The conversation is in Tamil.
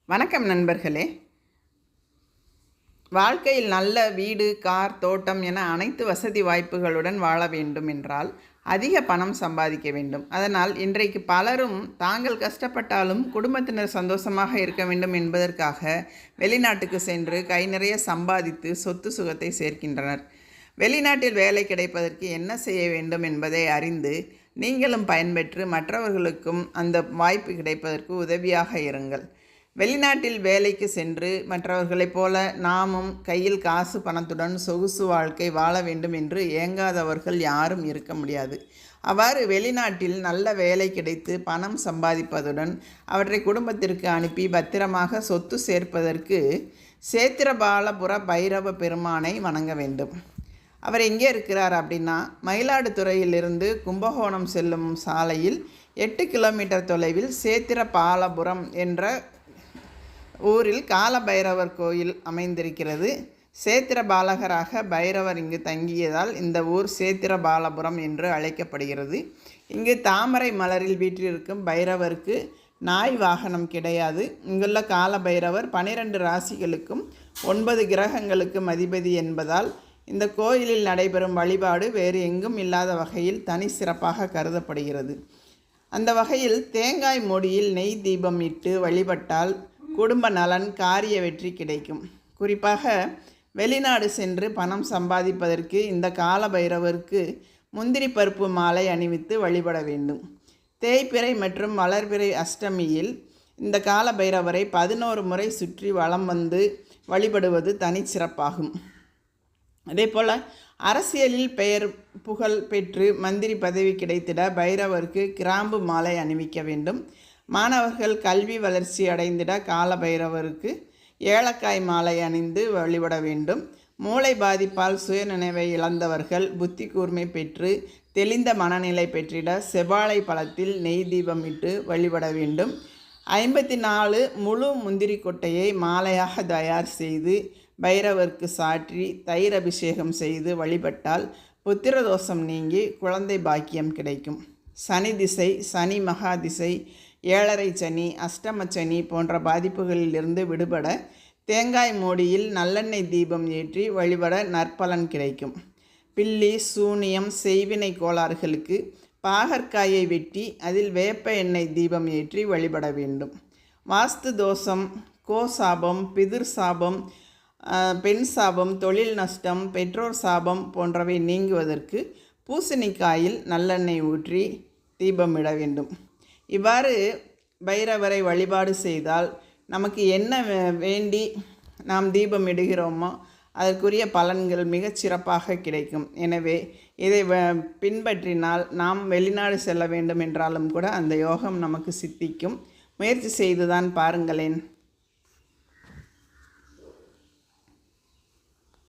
வணக்கம் நண்பர்களே. வாழ்க்கையில் நல்ல வீடு, கார், தோட்டம் என அனைத்து வசதி வாய்ப்புகளுடன் வாழ வேண்டும் என்றால் அதிக பணம் சம்பாதிக்க வேண்டும். அதனால் இன்றைக்கு பலரும் தாங்கள் கஷ்டப்பட்டாலும் குடும்பத்தினர் சந்தோஷமாக இருக்க வேண்டும் என்பதற்காக வெளிநாட்டுக்கு சென்று கை நிறைய சம்பாதித்து சொத்து சுகத்தை சேர்க்கின்றனர். வெளிநாட்டில் வேலை கிடைப்பதற்கு என்ன செய்ய வேண்டும் என்பதை அறிந்து நீங்களும் பயன்பெற்று மற்றவர்களுக்கும் அந்த வாய்ப்பு கிடைப்பதற்கு உதவியாக இருங்கள். வெளிநாட்டில் வேலைக்கு சென்று மற்றவர்களைப் போல நாமும் கையில் காசு பணத்துடன் சொகுசு வாழ்க்கை வாழ வேண்டும் என்று ஏங்காதவர்கள் யாரும் இருக்க முடியாது. அவ்வாறு வெளிநாட்டில் நல்ல வேலை கிடைத்து பணம் சம்பாதிப்பதுடன் அவற்றை குடும்பத்திற்கு அனுப்பி பத்திரமாக சொத்து சேர்ப்பதற்கு சேத்திரபாலபுர பைரவ பெருமானை வணங்க வேண்டும். அவர் எங்கே இருக்கிறார் அப்படின்னா, மயிலாடுதுறையிலிருந்து கும்பகோணம் செல்லும் சாலையில் 8 கிலோமீட்டர் தொலைவில் சேத்திரபாலபுரம் என்ற ஊரில் கால பைரவர் கோயில் அமைந்திருக்கிறது. சேத்திர பாலகராக பைரவர் இங்கு தங்கியதால் இந்த ஊர் சேத்திரபாலபுரம் என்று அழைக்கப்படுகிறது. இங்கு தாமரை மலரில் வீற்றிருக்கும் பைரவருக்கு நாய் வாகனம் கிடையாது. இங்குள்ள கால பைரவர் 12 ராசிகளுக்கும் 9 கிரகங்களுக்கும் அதிபதி என்பதால் இந்த கோயிலில் நடைபெறும் வழிபாடு வேறு எங்கும் இல்லாத வகையில் தனி சிறப்பாக கருதப்படுகிறது. அந்த வகையில் தேங்காய் மூடியில் நெய் தீபம் இட்டு வழிபட்டால் குடும்ப நலன், காரிய வெற்றி கிடைக்கும். குறிப்பாக வெளிநாடு சென்று பணம் சம்பாதிப்பதற்கு இந்த கால பைரவருக்கு முந்திரி பருப்பு மாலை அணிவித்து வழிபட வேண்டும். தேய்பிறை மற்றும் வளர்பிறை அஷ்டமியில் இந்த கால பைரவரை 11 முறை சுற்றி வலம் வந்து வழிபடுவது தனிச்சிறப்பாகும். அதேபோல் அரசியலில் பெயர் புகழ் பெற்று மந்திரி பதவி கிடைத்திட பைரவருக்கு கிராம்பு மாலை அணிவிக்க வேண்டும். மாணவர்கள் கல்வி வளர்ச்சி அடைந்திட கால பைரவருக்கு ஏலக்காய் மாலை அணிந்து வழிபட வேண்டும். மூளை பாதிப்பால் சுயநினைவை இழந்தவர்கள் புத்தி கூர்மை பெற்று தெளிந்த மனநிலை பெற்றிட செவ்வாழை பழத்தில் நெய் தீபம் இட்டு வழிபட வேண்டும். 54 முழு முந்திரி கொட்டையை மாலையாக தயார் செய்து பைரவருக்கு சாற்றி தயிர் அபிஷேகம் செய்து வழிபட்டால் புத்திரதோஷம் நீங்கி குழந்தை பாக்கியம் கிடைக்கும். சனி திசை, சனி மகா திசை, 7.5 சனி, அஷ்டம சனி போன்ற பாதிப்புகளிலிருந்து விடுபட தேங்காய் மூடியில் நல்லெண்ணெய் தீபம் ஏற்றி வழிபட நற்பலன் கிடைக்கும். பில்லி, சூனியம், செய்வினை கோளாறுகளுக்கு பாகற்காயை வெட்டி அதில் வேப்ப எண்ணெய் தீபம் ஏற்றி வழிபட வேண்டும். வாஸ்து தோஷம், கோசாபம், பிதிர் சாபம், பெண் சாபம், தொழில் நஷ்டம், பெற்றோர் சாபம் போன்றவை நீங்குவதற்கு பூசணிக்காயில் நல்லெண்ணெய் ஊற்றி தீபமிட வேண்டும். இவ்வாறு பைரவரை வழிபாடு செய்தால் நமக்கு என்ன வேண்டி நாம் தீபம் இடுகிறோமோ அதற்குரிய பலன்கள் மிகச் சிறப்பாக கிடைக்கும். எனவே இதை பின்பற்றினால் நாம் வெளிநாடு செல்ல வேண்டும் என்றாலும் கூட அந்த யோகம் நமக்கு சித்திக்கும். முயற்சி செய்துதான் பாருங்களேன்.